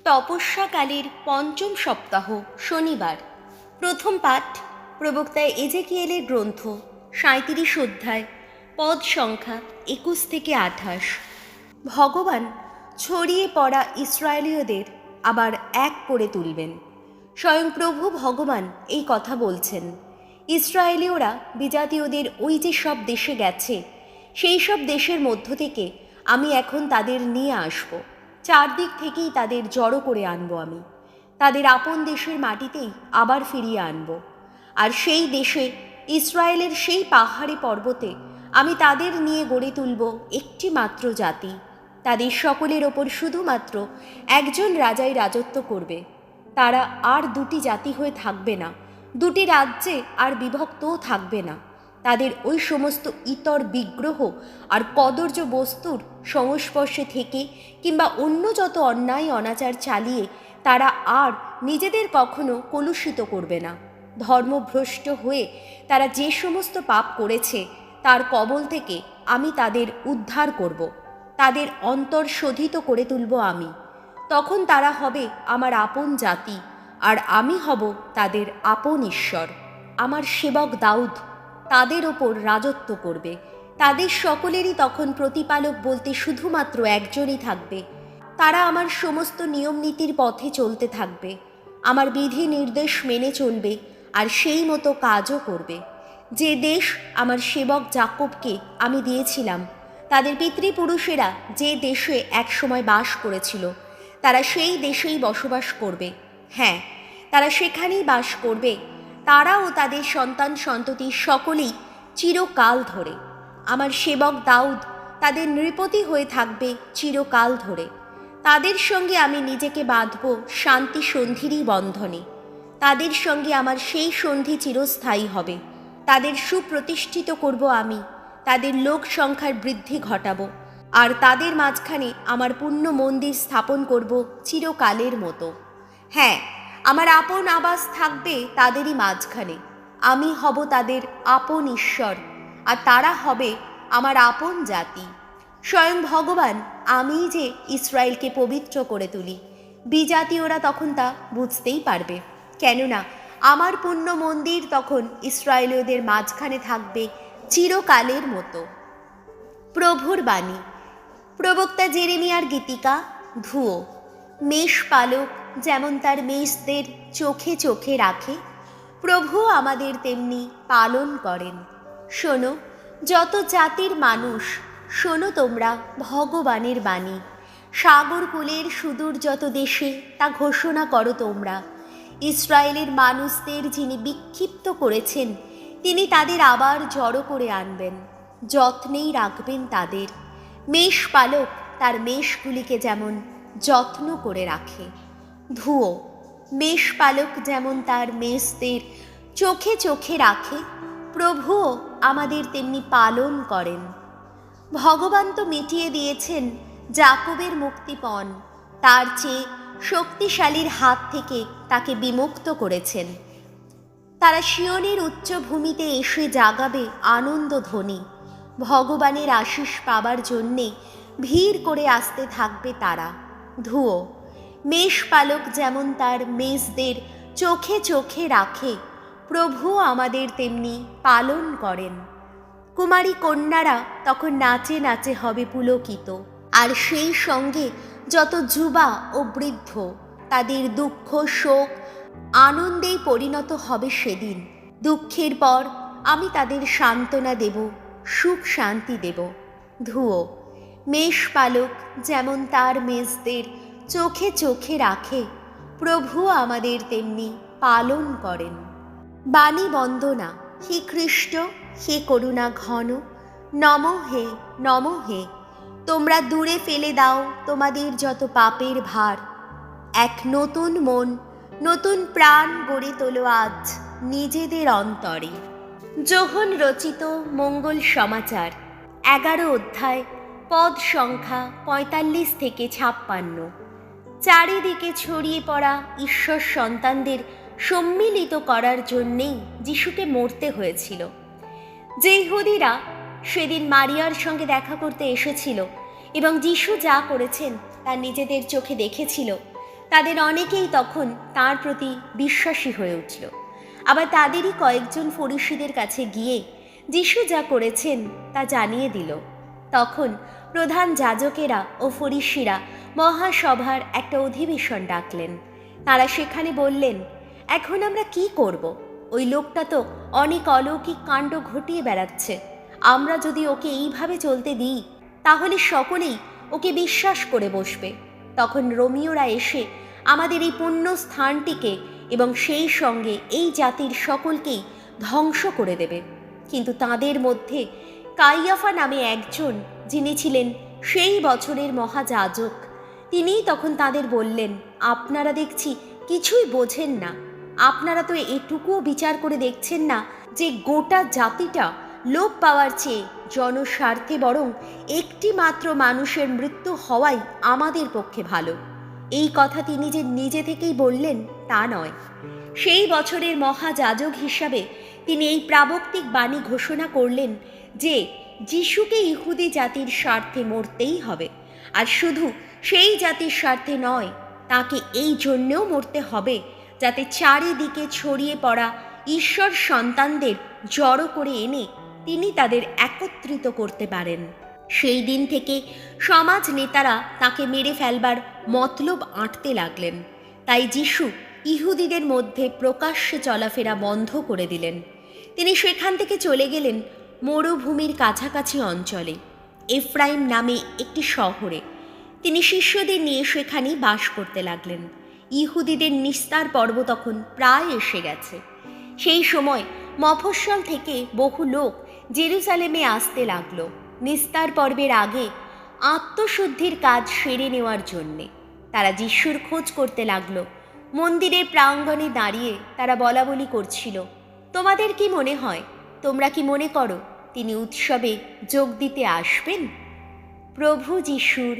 তপস্যাকালের পঞ্চম সপ্তাহ শনিবার। প্রথম পাঠ প্রবক্তা এজেকিয়েলের গ্রন্থ ৩৭ অধ্যায়, পদ সংখ্যা ২১ থেকে ২৮। ভগবান ছড়িয়ে পড়া ইসরায়েলীয়দের আবার এক করে তুলবেন। স্বয়ং প্রভু ভগবান এই কথা বলছেন। ইসরায়েলীয়রা বিজাতীয়দের ওই যে সব দেশে গেছে, সেই সব দেশের মধ্য থেকে আমি এখন তাদের নিয়ে আসব। চারদিক থেকেই তাদের জড়ো করে আনবো। আমি তাদের আপন দেশের মাটিতেই আবার ফিরিয়ে আনব। আর সেই দেশে, ইসরায়েলের সেই পাহাড়ে পর্বতে আমি তাদের নিয়ে গড়ে তুলব একটি মাত্র জাতি। তাদের সকলের ওপর শুধুমাত্র একজন রাজাই রাজত্ব করবে। তারা আর দুটি জাতি হয়ে থাকবে না, দুটি রাজ্যে আর বিভক্তও থাকবে না। তাদের ওই সমস্ত ইতর বিগ্রহ আর কদর্য বস্তুর সংস্পর্শে থেকে কিংবা অন্য যত অন্যায় অনাচার চালিয়ে তারা আর নিজেদের কখনো কলুষিত করবে না। ধর্মভ্রষ্ট হয়ে তারা যে সমস্ত পাপ করেছে তার কবল থেকে আমি তাদের উদ্ধার করব। তাদের অন্তর শোধিত করে তুলব আমি। তখন তারা হবে আমার আপন জাতি, আর আমি হব তাদের আপন ঈশ্বর। আমার সেবক দাউদ তাদের ওপর রাজত্ব করবে। তাদের সকলেরই তখন প্রতিপালক বলতে শুধুমাত্র একজনই থাকবে। তারা আমার সমস্ত নিয়ম নীতির পথে চলতে থাকবে, আমার বিধি নির্দেশ মেনে চলবে, আর সেই মতো কাজও করবে। যে দেশ আমার সেবক যাকবকে আমি দিয়েছিলাম, তাদের পিতৃপুরুষেরা যে দেশে একসময় বাস করেছিল, তারা সেই দেশেই বসবাস করবে। হ্যাঁ, তারা সেখানেই বাস করবে। তারা ও তাদের সন্তান সন্ততি সকলেই চিরকাল ধরে। আমার সেবক দাউদ তাদের নৃপতি হয়ে থাকবে চিরকাল ধরে। তাদের সঙ্গে আমি নিজেকে বাঁধব শান্তি সন্ধিরই বন্ধনে। তাদের সঙ্গে আমার সেই সন্ধি চিরস্থায়ী হবে। তাদের সুপ্রতিষ্ঠিত করব আমি, তাদের লোক সংখ্যার বৃদ্ধি ঘটাবো, আর তাদের মাঝখানে আমার পুণ্য মন্দির স্থাপন করব চিরকালের মতো। হ্যাঁ, আমার আপন আবাস থাকবে তাদেরই মাঝখানে। আমি হব তাদের আপন ঈশ্বর, আর তারা হবে আমার আপন জাতি। স্বয়ং ভগবান আমি যে ইসরায়েলকে পবিত্র করে তুলি। বিজাতীয়রা তখন তা বুঝতেই পারবে, কেননা আমার পুণ্য মন্দির তখন ইসরায়েলীয়দের মাঝখানে থাকবে চিরকালের মতো। প্রভুর বাণী। প্রবক্তা জেরেমিয়ার গীতিকা। ধুয়ো। মেষ পালক যেমন তার মেষদের চোখে চোখে রাখে, প্রভু আমাদের তেমনি পালন করেন। শোনো যত জাতির মানুষ, শোনো তোমরা ভগবানের বাণী। সাগরকূলের সুদূর যত দেশে তা ঘোষণা করো তোমরা। ইসরায়েলের মানুষদের যিনি বিক্ষিপ্ত করেছেন, তিনি তাদের আবার জড়ো করে আনবেন, যত্নেই রাখবেন তাদের। মেষ পালক তার মেষগুলিকে যেমন যত্ন করে রাখে। ধুয়ো। মেষ পালক যেমন তার মেষদের চোখে চোখে রাখে, প্রভুও আমাদের তেমনি পালন করেন। ভগবান তো মিটিয়ে দিয়েছেন যাকবের মুক্তিপণ, তার চেয়ে শক্তিশালীর হাত থেকে তাকে বিমুক্ত করেছেন। তারা সিয়নের উচ্চভূমিতে এসে জাগাবে আনন্দ ধ্বনি। ভগবানের আশীষ পাবার জন্যে ভিড় করে আসতে থাকবে তারা। ধুয়ো। মেষ পালক যেমন তার মেষদের চোখে চোখে রাখে, প্রভু আমাদের তেমনি পালন করেন। কুমারী কন্যারা তখন নাচে নাচে হবে পুলকিত, আর সেই সঙ্গে যত যুবা ও বৃদ্ধ, তাদের দুঃখ শোক আনন্দেই পরিণত হবে সেদিন। দুঃখের পর আমি তাদের সান্ত্বনা দেব, সুখ শান্তি দেব। ধুয়ো। মেষ পালক যেমন তার মেষদের চোখে চোখে রাখে, প্রভু আমাদের তেমনি পালন করেন। বাণী বন্দনা। হে খ্রিস্ট, হে করুণা ঘন, নম হে, নম হে। তোমরা দূরে ফেলে দাও তোমাদের যত পাপের ভার। এক নতুন মন, নতুন প্রাণ গড়ে তোলো আজ নিজেদের অন্তরে। যোহন রচিত মঙ্গল সমাচার 11 অধ্যায়, পদ সংখ্যা 45 থেকে 56। চারিদিকে ছড়িয়ে পড়া ঈশ্বর সন্তানদের সম্মিলিত করার জন্যেই যিশুকে মরতে হয়েছিল। যে ইহুদিরা সেদিন মারিয়ার সঙ্গে দেখা করতে এসেছিল এবং যিশু যা করেছেন তা নিজেদের চোখে দেখেছিল, তাদের অনেকেই তখন তার প্রতি বিশ্বাসী হয়ে উঠল। আবার তাদেরই কয়েকজন ফরিসিদের কাছে গিয়ে যিশু যা করেছেন তা জানিয়ে দিল। তখন প্রধান যাজকেরা ও ফরিসিরা মহাসভার একটা অধিবেশন ডাকলেন। তারা সেখানে বললেন, এখন আমরা কি করব? ওই লোকটা তো অনেক অলৌকিক কাণ্ড ঘটিয়ে বেড়াচ্ছে। আমরা যদি ওকে এইভাবে চলতে দিই তাহলে সকলেই ওকে বিশ্বাস করে বসবে। তখন রোমীয়রা এসে আমাদের এই পুণ্য স্থানটিকে এবং সেই সঙ্গে এই জাতির সকলকেই ধ্বংস করে দেবে। কিন্তু তাদের মধ্যে কাইয়াফা নামে একজন, যিনি ছিলেন সেই বছরের মহাযাজক, তিনিই তখন তাদের বললেন, আপনারা দেখছি কিছুই বোঝেন না। আপনারা তো এটুকুও বিচার করে দেখছেন না যে গোটা জাতিটা লোপ পাওয়ার চেয়ে জনস্বার্থে বরং একটি মাত্র মানুষের মৃত্যু হওয়াই আমাদের পক্ষে ভালো। এই কথা তিনি যে নিজে থেকেই বললেন তা নয়। সেই বছরের মহাযাজক হিসাবে তিনি এই প্রাবক্তিক বাণী ঘোষণা করলেন যে যিশুকে ইহুদি জাতির স্বার্থে মরতেই হবে। আর শুধু সেই জাতির স্বার্থে নয়, তাকে এই জন্যেও মরতে হবে যাতে চারিদিকে ছড়িয়ে পড়া ঈশ্বর সন্তানদের জড়ো করে এনে তিনি তাদের একত্রিত করতে পারেন। সেই দিন থেকে সমাজ নেতারা তাকে মেরে ফেলবার মতলব আঁটতে লাগলেন। তাই যিশু ইহুদিদের মধ্যে প্রকাশ্যে চলাফেরা বন্ধ করে দিলেন। তিনি সেখান থেকে চলে গেলেন মরুভূমির কাছাকাছি অঞ্চলে, এফ্রাইম নামে একটি শহরে। তিনি শিষ্যদের নিয়ে সেখানেই বাস করতে লাগলেন। ইহুদিদের নিস্তার পর্ব তখন প্রায় এসে গেছে। সেই সময় মফস্বল থেকে বহু লোক জেরুজালেমে আসতে লাগলো নিস্তার পর্বের আগে আত্মশুদ্ধির কাজ সেরে নেওয়ার জন্যে। তারা যিশুর খোঁজ করতে লাগলো। মন্দিরের প্রাঙ্গণে দাঁড়িয়ে তারা বলাবলি করছিল, তোমাদের কি মনে হয়, তোমরা কি মনে করো তিনি উৎসবে যোগ দিতে আসবেন? প্রভু যিশুর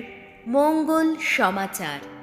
মঙ্গল সমাচার।